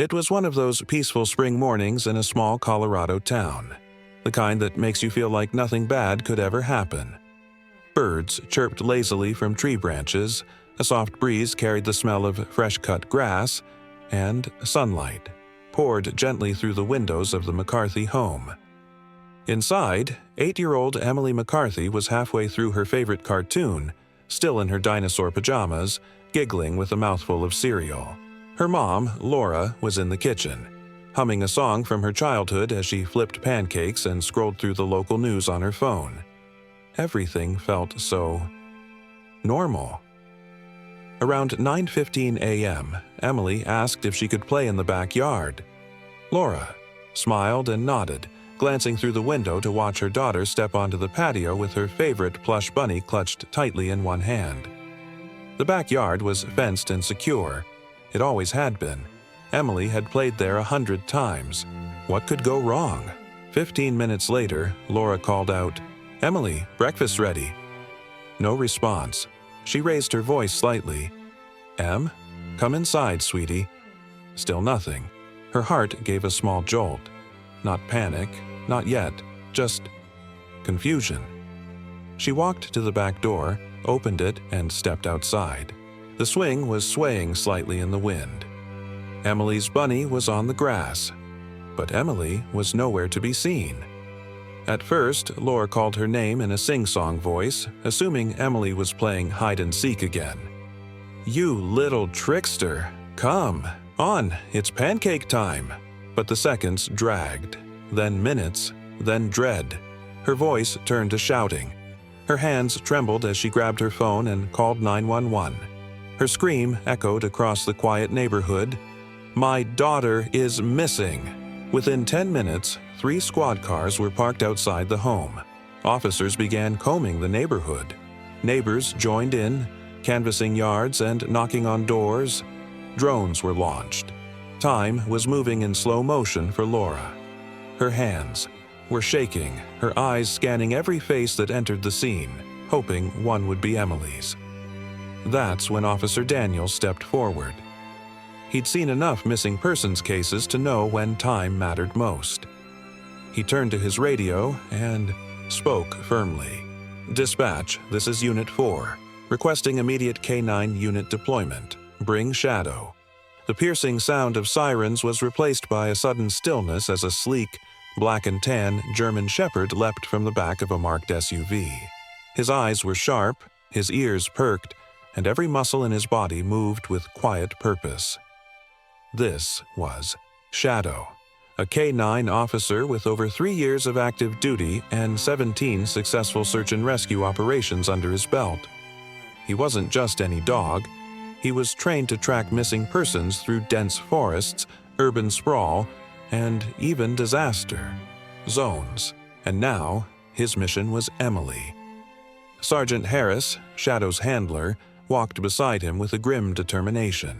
It was one of those peaceful spring mornings in a small Colorado town, the kind that makes you feel like nothing bad could ever happen. Birds chirped lazily from tree branches, a soft breeze carried the smell of fresh-cut grass, and sunlight poured gently through the windows of the McCarthy home. Inside, 8-year-old Emily McCarthy was halfway through her favorite cartoon, still in her dinosaur pajamas, giggling with a mouthful of cereal. Her mom, Laura, was in the kitchen, humming a song from her childhood as she flipped pancakes and scrolled through the local news on her phone. Everything felt so normal. Around 9:15 a.m., Emily asked if she could play in the backyard. Laura smiled and nodded, glancing through the window to watch her daughter step onto the patio with her favorite plush bunny clutched tightly in one hand. The backyard was fenced and secure. It always had been. Emily had played there 100 times. What could go wrong? 15 minutes later, Laura called out, "Emily, breakfast's ready." No response. She raised her voice slightly. "Em, come inside, sweetie." Still nothing. Her heart gave a small jolt. Not panic, not yet, just confusion. She walked to the back door, opened it, and stepped outside. The swing was swaying slightly in the wind. Emily's bunny was on the grass, but Emily was nowhere to be seen. At first, Laura called her name in a sing-song voice, assuming Emily was playing hide-and-seek again. "You little trickster! Come on, it's pancake time!" But the seconds dragged, then minutes, then dread. Her voice turned to shouting. Her hands trembled as she grabbed her phone and called 911. Her scream echoed across the quiet neighborhood. "My daughter is missing!" Within 10 minutes, 3 squad cars were parked outside the home. Officers began combing the neighborhood. Neighbors joined in, canvassing yards and knocking on doors. Drones were launched. Time was moving in slow motion for Laura. Her hands were shaking, her eyes scanning every face that entered the scene, hoping one would be Emily's. That's when Officer Daniel stepped forward. He'd seen enough missing persons cases to know when time mattered most. He turned to his radio and spoke firmly. "Dispatch, this is Unit 4, requesting immediate K-9 unit deployment. Bring Shadow." The piercing sound of sirens was replaced by a sudden stillness as a sleek, black and tan German Shepherd leapt from the back of a marked SUV. His eyes were sharp, his ears perked, and every muscle in his body moved with quiet purpose. This was Shadow, a K-9 officer with over 3 years of active duty and 17 successful search and rescue operations under his belt. He wasn't just any dog. He was trained to track missing persons through dense forests, urban sprawl, and even disaster zones. And now, his mission was Emily. Sergeant Harris, Shadow's handler, walked beside him with a grim determination.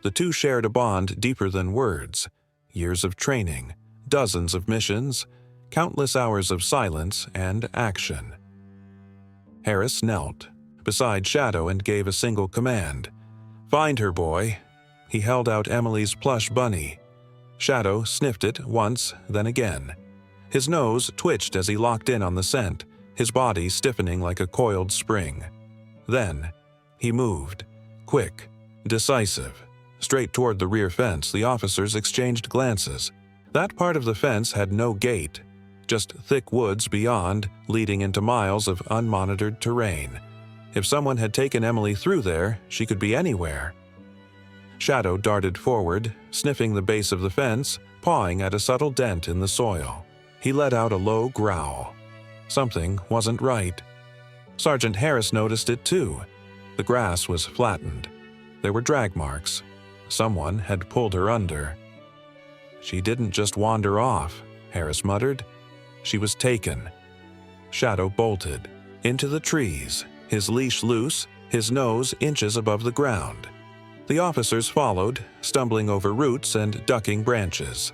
The two shared a bond deeper than words. Years of training, dozens of missions, countless hours of silence and action. Harris knelt beside Shadow and gave a single command. "Find her, boy." He held out Emily's plush bunny. Shadow sniffed it once, then again. His nose twitched as he locked in on the scent, his body stiffening like a coiled spring. Then, he moved, quick, decisive. Straight toward the rear fence, the officers exchanged glances. That part of the fence had no gate, just thick woods beyond, leading into miles of unmonitored terrain. If someone had taken Emily through there, she could be anywhere. Shadow darted forward, sniffing the base of the fence, pawing at a subtle dent in the soil. He let out a low growl. Something wasn't right. Sergeant Harris noticed it too. The grass was flattened. There were drag marks. Someone had pulled her under. "She didn't just wander off," Harris muttered. "She was taken." Shadow bolted into the trees, his leash loose, his nose inches above the ground. The officers followed, stumbling over roots and ducking branches.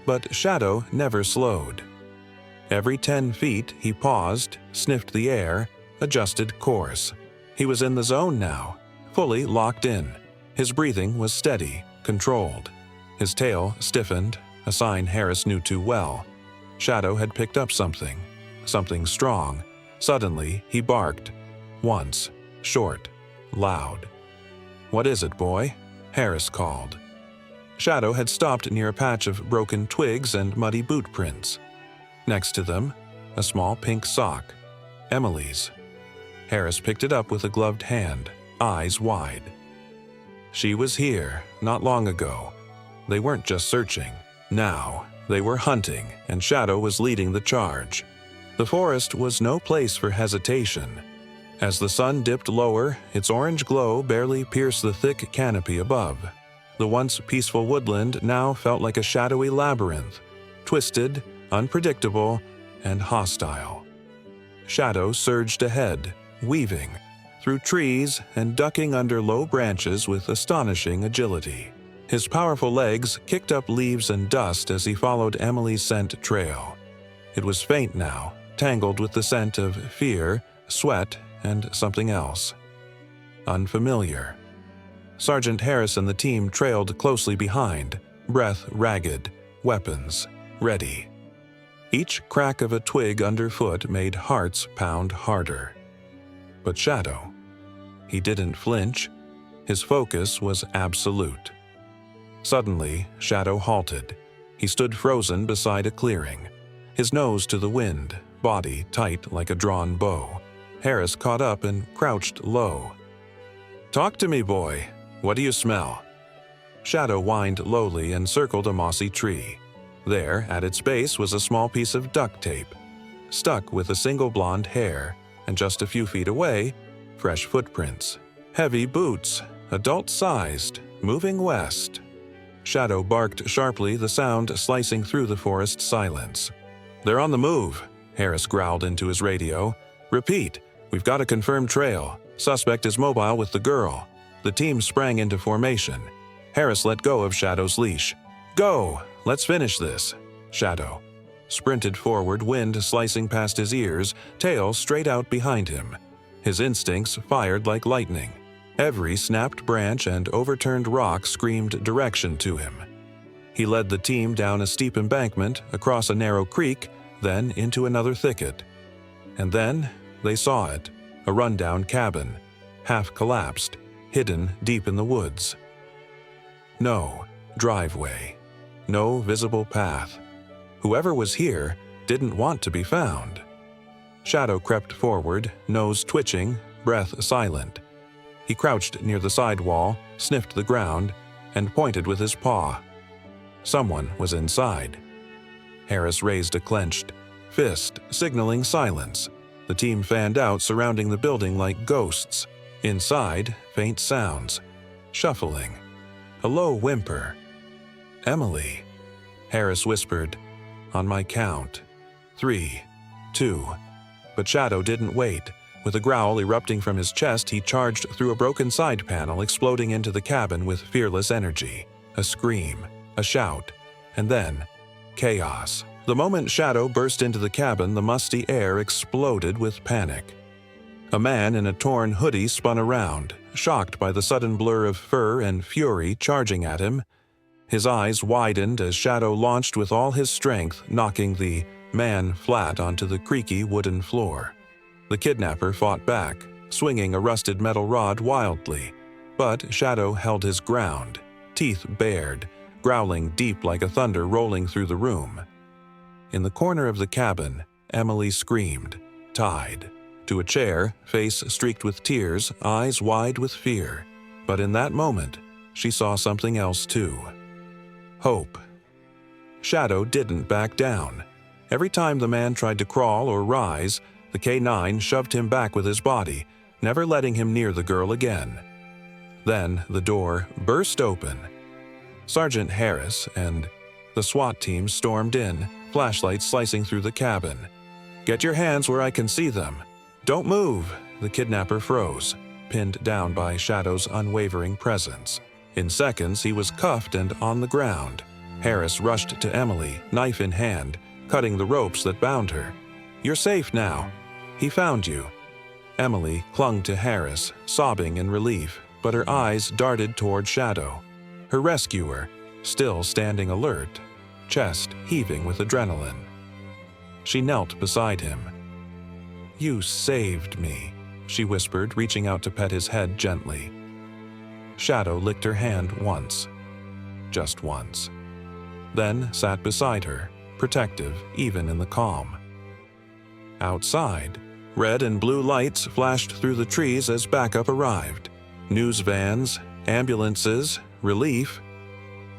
But Shadow never slowed. Every 10 feet, he paused, sniffed the air, adjusted course. He was in the zone now, fully locked in. His breathing was steady, controlled. His tail stiffened, a sign Harris knew too well. Shadow had picked up something strong. Suddenly, he barked. Once, short, loud. "What is it, boy?" Harris called. Shadow had stopped near a patch of broken twigs and muddy boot prints. Next to them, a small pink sock. Emily's. Harris picked it up with a gloved hand, eyes wide. She was here, not long ago. They weren't just searching. Now, they were hunting, and Shadow was leading the charge. The forest was no place for hesitation. As the sun dipped lower, its orange glow barely pierced the thick canopy above. The once peaceful woodland now felt like a shadowy labyrinth, twisted, unpredictable, and hostile. Shadow surged ahead, weaving through trees and ducking under low branches with astonishing agility. His powerful legs kicked up leaves and dust as he followed Emily's scent trail. It was faint now, tangled with the scent of fear, sweat, and something else. Unfamiliar. Sergeant Harris and the team trailed closely behind, breath ragged, weapons ready. Each crack of a twig underfoot made hearts pound harder. But Shadow, he didn't flinch. His focus was absolute. Suddenly, Shadow halted. He stood frozen beside a clearing, his nose to the wind, body tight like a drawn bow. Harris caught up and crouched low. "Talk to me, boy. What do you smell?" Shadow whined lowly and circled a mossy tree. There, at its base, was a small piece of duct tape, stuck with a single blonde hair, and just a few feet away, fresh footprints. Heavy boots, adult-sized, moving west. Shadow barked sharply, the sound slicing through the forest silence. "They're on the move," Harris growled into his radio. "Repeat, we've got a confirmed trail. Suspect is mobile with the girl." The team sprang into formation. Harris let go of Shadow's leash. "Go! Let's finish this." Shadow sprinted forward, wind slicing past his ears, tail straight out behind him. His instincts fired like lightning. Every snapped branch and overturned rock screamed direction to him. He led the team down a steep embankment, across a narrow creek, then into another thicket. And then they saw it, a rundown cabin, half collapsed, hidden deep in the woods. No driveway, no visible path. Whoever was here didn't want to be found. Shadow crept forward, nose twitching, breath silent. He crouched near the side wall, sniffed the ground, and pointed with his paw. Someone was inside. Harris raised a clenched fist, signaling silence. The team fanned out, surrounding the building like ghosts. Inside, faint sounds. Shuffling. A low whimper. "Emily," Harris whispered. "On my count. 3, 2. But Shadow didn't wait. With a growl erupting from his chest, he charged through a broken side panel, exploding into the cabin with fearless energy. A scream, a shout, and then chaos. The moment Shadow burst into the cabin, the musty air exploded with panic. A man in a torn hoodie spun around, shocked by the sudden blur of fur and fury charging at him. His eyes widened as Shadow launched with all his strength, knocking the man flat onto the creaky wooden floor. The kidnapper fought back, swinging a rusted metal rod wildly, but Shadow held his ground, teeth bared, growling deep like a thunder rolling through the room. In the corner of the cabin, Emily screamed, tied to a chair, face streaked with tears, eyes wide with fear. But in that moment, she saw something else too. Hope. Shadow didn't back down. Every time the man tried to crawl or rise, the K-9 shoved him back with his body, never letting him near the girl again. Then the door burst open. Sergeant Harris and the SWAT team stormed in, flashlights slicing through the cabin. "Get your hands where I can see them. Don't move." The kidnapper froze, pinned down by Shadow's unwavering presence. In seconds, he was cuffed and on the ground. Harris rushed to Emily, knife in hand, cutting the ropes that bound her. "You're safe now. He found you." Emily clung to Harris, sobbing in relief, but her eyes darted toward Shadow. Her rescuer, still standing alert, chest heaving with adrenaline. She knelt beside him. "You saved me," she whispered, reaching out to pet his head gently. Shadow licked her hand once. Just once. Then sat beside her, protective even in the calm. Outside, red and blue lights flashed through the trees as backup arrived. News vans, ambulances, relief.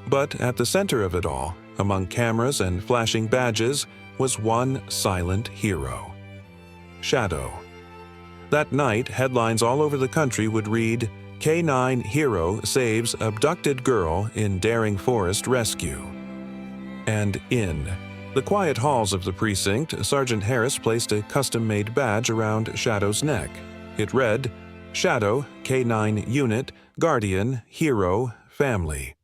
But at the center of it all, among cameras and flashing badges, was one silent hero. Shadow. That night, headlines all over the country would read, "K9 Hero Saves Abducted Girl in Daring Forest Rescue." And in the quiet halls of the precinct, Sergeant Harris placed a custom-made badge around Shadow's neck. It read, "Shadow, K9 Unit, Guardian, Hero, Family."